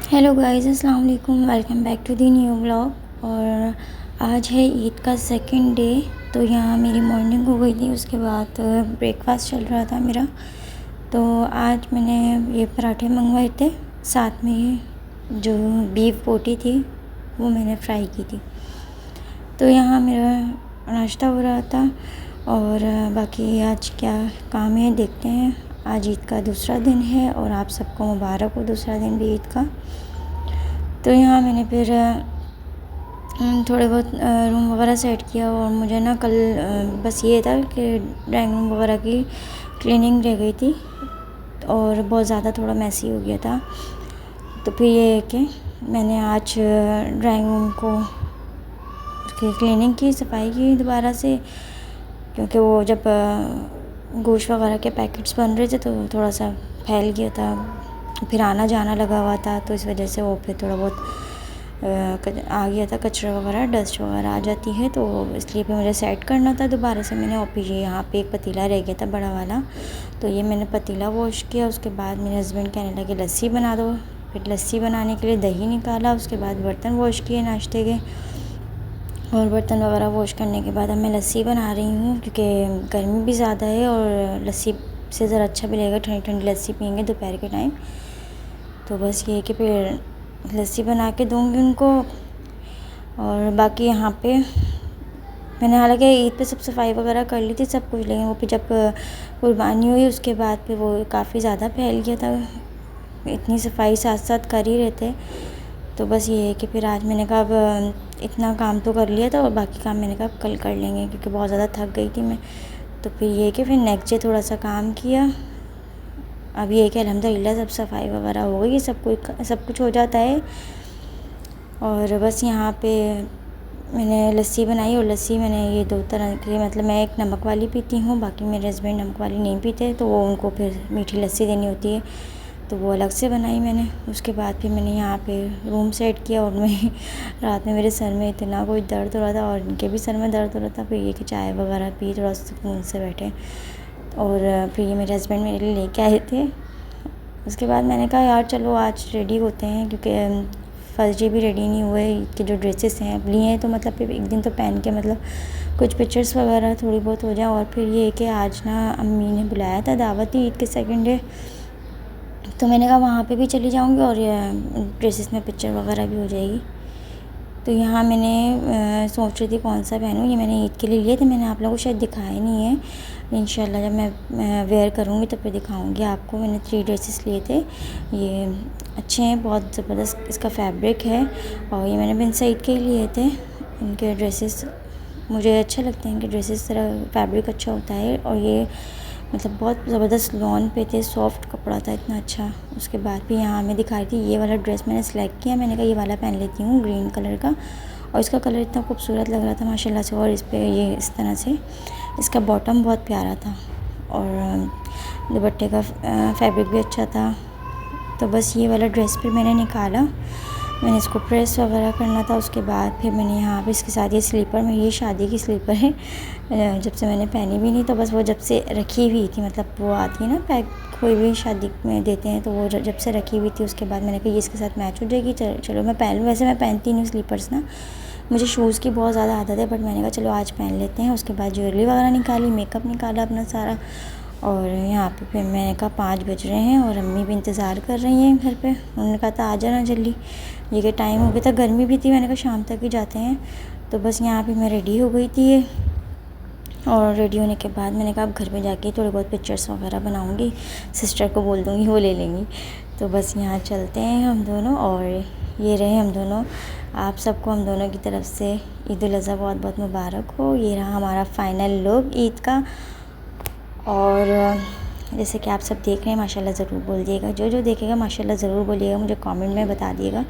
Hello guys, अस्सलाम वालेकुम। Welcome back to the new blog. और आज है ईद का सेकंड डे। तो यहाँ मेरी मॉर्निंग हो गई थी, उसके बाद ब्रेकफास्ट चल रहा था मेरा। तो आज मैंने ये पराठे मंगवाए थे, साथ में जो बीफ बोटी थी वो मैंने फ्राई की थी। तो यहाँ मेरा नाश्ता हो रहा था। और बाकी आज क्या काम है देखते हैं। आज ईद का दूसरा दिन है और आप सबको मुबारक हो दूसरा दिन भी ईद का। तो यहाँ मैंने फिर थोड़े बहुत रूम वगैरह सेट किया। और मुझे ना कल बस ये था कि ड्राइंग रूम वगैरह की क्लीनिंग रह गई थी और बहुत ज़्यादा थोड़ा मैसी हो गया था। तो फिर ये है कि मैंने आज ड्राइंग रूम को उसकी क्लीनिंग की, सफाई की दोबारा से, क्योंकि वो जब गोश्त वगैरह के पैकेट्स बन रहे थे तो थोड़ा सा फैल गया था, फिर आना जाना लगा हुआ था। तो इस वजह से वो फिर थोड़ा बहुत आ गया था, कचरा वगैरह, डस्ट वगैरह आ जाती है। तो इसलिए फिर मुझे सेट करना था दोबारा से। मैंने ये यहाँ पे एक पतीला रह गया था बड़ा वाला, तो ये मैंने पतीला वॉश किया। उसके बाद मेरे हस्बैंड कहने लगे लस्सी बना दो। फिर लस्सी बनाने के लिए दही निकाला। उसके बाद बर्तन वॉश किए नाश्ते के, और बर्तन वगैरह वॉश करने के बाद अब मैं लस्सी बना रही हूँ, क्योंकि गर्मी भी ज़्यादा है और लस्सी से ज़रा अच्छा भी लगेगा। ठंडी ठंडी लस्सी पियेंगे दोपहर के टाइम। तो बस ये कि फिर लस्सी बना के दूँगी उनको। और बाकी यहाँ पे मैंने हालांकि ईद पे सब सफाई वगैरह कर ली थी सब कुछ, लेकिन वो फिर जब कुर्बानी हुई उसके बाद फिर वो काफ़ी ज़्यादा फैल गया था। इतनी सफाई साथ साथ कर ही रहे थे। तो बस ये है कि फिर आज मैंने कहा अब इतना काम तो कर लिया था और बाकी काम मैंने कहा कल कर लेंगे, क्योंकि बहुत ज़्यादा थक गई थी मैं। तो फिर ये कि फिर नेक्स्ट डे थोड़ा सा काम किया। अब ये कि अल्हम्दुलिल्लाह सब सफाई वगैरह हो गई, सब कुछ हो जाता है। और बस यहाँ पे मैंने लस्सी बनाई, और लस्सी मैंने ये दो तरह की, मतलब मैं एक नमक वाली पीती हूँ, बाकी मेरे हस्बैंड नमक वाली नहीं पीते, तो वो उनको फिर मीठी लस्सी देनी होती है, तो वो अलग से बनाई मैंने। उसके बाद फिर मैंने यहाँ पे रूम सेट किया। और मैं रात में मेरे सर में इतना कोई दर्द हो रहा था और इनके भी सर में दर्द हो रहा था। फिर ये कि चाय वगैरह पी, थोड़ा सुकून से बैठे। और फिर ये मेरे हस्बैंड मेरे लिए लेके आए थे। उसके बाद मैंने कहा यार चलो आज रेडी होते हैं, क्योंकि फर्स्ट डे भी रेडी नहीं हुए। ईद के जो ड्रेसेस हैं अब लिए हैं, तो मतलब फिर एक दिन तो पहन के मतलब कुछ पिक्चर्स वगैरह थोड़ी बहुत हो जाए। और फिर ये कि आज ना अम्मी ने बुलाया था, दावत थी ईद के सेकंड डे, तो मैंने कहा वहाँ पे भी चली जाऊँगी और ड्रेसेस में पिक्चर वगैरह भी हो जाएगी। तो यहाँ मैंने सोच रही थी कौन सा पहनूँ। ये मैंने ईद के लिए लिए थे, मैंने आप लोगों को शायद दिखाया नहीं है। इंशाल्लाह जब मैं वेयर करूँगी तो फिर दिखाऊँगी आपको। मैंने 3 ड्रेसेस लिए थे, ये अच्छे हैं, बहुत ज़बरदस्त इसका फैब्रिक है। और ये मैंने बिन सईद के ही लिए थे। इनके ड्रेसेस मुझे अच्छे लगते हैं, इनके ड्रेसेस तरह फैब्रिक अच्छा होता है। और ये मतलब बहुत ज़बरदस्त लॉन पे थे, सॉफ्ट कपड़ा था इतना अच्छा। उसके बाद भी यहाँ मैं दिखा रही थी, ये वाला ड्रेस मैंने सेलेक्ट किया। मैंने कहा ये वाला पहन लेती हूँ ग्रीन कलर का, और इसका कलर इतना खूबसूरत लग रहा था माशाल्लाह से। और इस पर ये इस तरह से इसका बॉटम बहुत प्यारा था और दुपट्टे का फैब्रिक भी अच्छा था। तो बस ये वाला ड्रेस फिर मैंने निकाला, मैंने इसको प्रेस वगैरह करना था। उसके बाद फिर मैंने यहाँ पे इसके साथ ये स्लीपर में, ये शादी की स्लीपर है, जब से मैंने पहनी भी नहीं, तो बस वो जब से रखी हुई थी, मतलब वो आती है ना पैक, कोई भी शादी में देते हैं, तो वो जब से रखी हुई थी। उसके बाद मैंने कहा ये इसके साथ मैच हो जाएगी, चलो मैं पहन लूँ। वैसे मैं पहनती नहीं हूँ स्लीपर्स ना, मुझे शूज़ की बहुत ज़्यादा आदत है, बट मैंने कहा चलो आज पहन लेते हैं। उसके बाद ज्वेलरी वगैरह निकाली, मेकअप निकाला अपना सारा। और यहाँ पे फिर मैंने कहा 5 बज रहे हैं और अम्मी भी इंतज़ार कर रही हैं घर पे। उन्होंने कहा था आ जाना जल्दी, ये कि टाइम हो गया था, गर्मी भी थी। मैंने कहा शाम तक ही जाते हैं। तो बस यहाँ पे मैं रेडी हो गई थी, और रेडी होने के बाद मैंने कहा अब घर में जाके थोड़े बहुत पिक्चर्स वगैरह बनाऊँगी, सिस्टर को बोल दूँगी वो ले लेंगी। तो बस यहाँ चलते हैं हम दोनों, और ये रहे हम दोनों। आप सबको हम दोनों की तरफ से ईद उल अज़हा बहुत बहुत मुबारक हो। ये रहा हमारा फ़ाइनल लुक ईद का। और जैसे कि आप सब देख रहे हैं, माशाल्लाह ज़रूर बोल दिएगा, जो जो देखेगा माशाल्लाह ज़रूर बोलिएगा, मुझे कमेंट में बता दिएगा।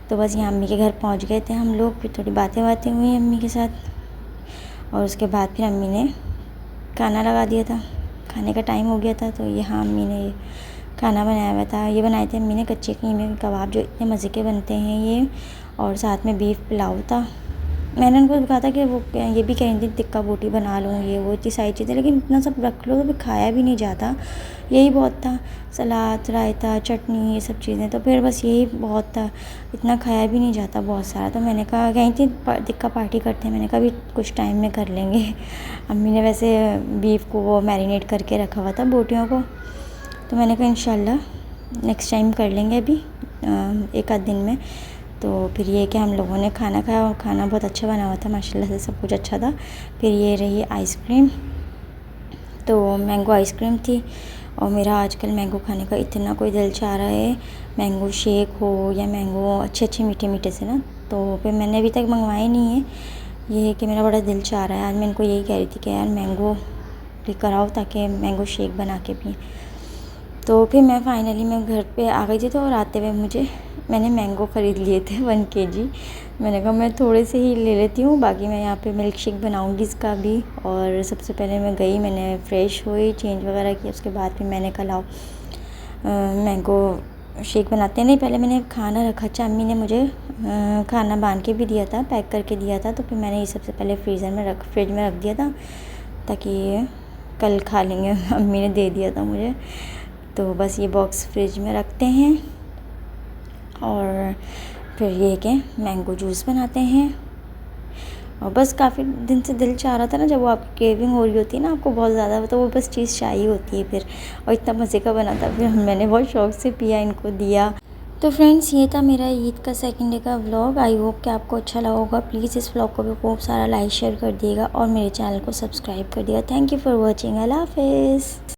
तो बस यहाँ अम्मी के घर पहुँच गए थे हम लोग, फिर थोड़ी बातें हुई अम्मी के साथ। और उसके बाद फिर अम्मी ने खाना लगा दिया था, खाने का टाइम हो गया था। तो यहाँ अम्मी ने ये खाना बनाया हुआ था, ये बनाए थे अम्मी ने कच्चे कीमे कबाब, जो इतने मज़े के बनते हैं ये, और साथ में बीफ पुलाव था। मैंने उनको कहा था कि वो ये भी कह रही थी टिक्का बोटी बना लूँ, ये वो इतनी सारी चीज़ें, लेकिन इतना सब रख लो तो फिर खाया भी नहीं जाता। यही बहुत था, सलाद, रायता, चटनी, ये सब चीज़ें, तो फिर बस यही बहुत था, इतना खाया भी नहीं जाता बहुत सारा। तो मैंने कहा, कहीं थी टिक्का पार्टी करते हैं, मैंने कहा अभी कुछ टाइम में कर लेंगे। अम्मी ने वैसे बीफ को वो मैरिनेट करके रखा हुआ था बोटियों को, तो मैंने कहा इंशाल्लाह नेक्स्ट टाइम कर लेंगे अभी एक आध दिन में। तो फिर ये कि हम लोगों ने खाना खाया और खाना बहुत अच्छा बना हुआ था माशाल्लाह से, सब कुछ अच्छा था। फिर ये रही आइसक्रीम, तो मैंगो आइसक्रीम थी, और मेरा आजकल मैंगो खाने का इतना कोई दिल चाह रहा है, मैंगो शेक हो या मैंगो अच्छे अच्छे मीठे मीठे से ना, तो फिर मैंने अभी तक मंगवाए नहीं है। ये है कि मेरा बड़ा दिल चाह रहा है, आज मैं इनको यही कह रही थी कि यार मैंगो लेकर आओ ताकि मैंगो शेक बना के पिए। तो फिर मैं फाइनली मैं घर पे आ गई थी, तो और आते हुए मैंने मैंगो ख़रीद लिए थे 1 kg। मैंने कहा मैं थोड़े से ही ले लेती हूँ, बाकी मैं यहाँ पे मिल्क शेक बनाऊँगी इसका भी। और सबसे पहले मैं गई, मैंने फ़्रेश हुई, चेंज वगैरह किया, उसके बाद फिर मैंने कहा लाओ मैंगो शेक बनाते हैं। नहीं, पहले मैंने खाना रखा, अच्छा अम्मी ने मुझे खाना बांध के भी दिया था, पैक करके दिया था, तो फिर मैंने ये सबसे पहले फ्रिज में रख दिया था ताकि कल खा लेंगे। अम्मी ने दे दिया था मुझे, तो बस ये बॉक्स फ्रिज में रखते हैं और फिर ये कि मैंगो जूस बनाते हैं। और बस काफ़ी दिन से दिल चाह रहा था ना, जब वो आपकी क्रेविंग हो रही होती है ना आपको बहुत ज़्यादा, तो वो बस चीज़ चाहिए होती है फिर, और इतना मज़े का बना था, फिर मैंने बहुत शौक़ से पिया, इनको दिया। तो फ्रेंड्स, ये था मेरा ईद का सेकंड डे का व्लॉग। आई होप कि आपको अच्छा लगा होगा। प्लीज़ इस व्लॉग को भी खूब सारा लाइक शेयर कर दिएगा और मेरे चैनल को सब्सक्राइब कर दिएगा। Thank you for watching. अल्लाह हाफ़िज़।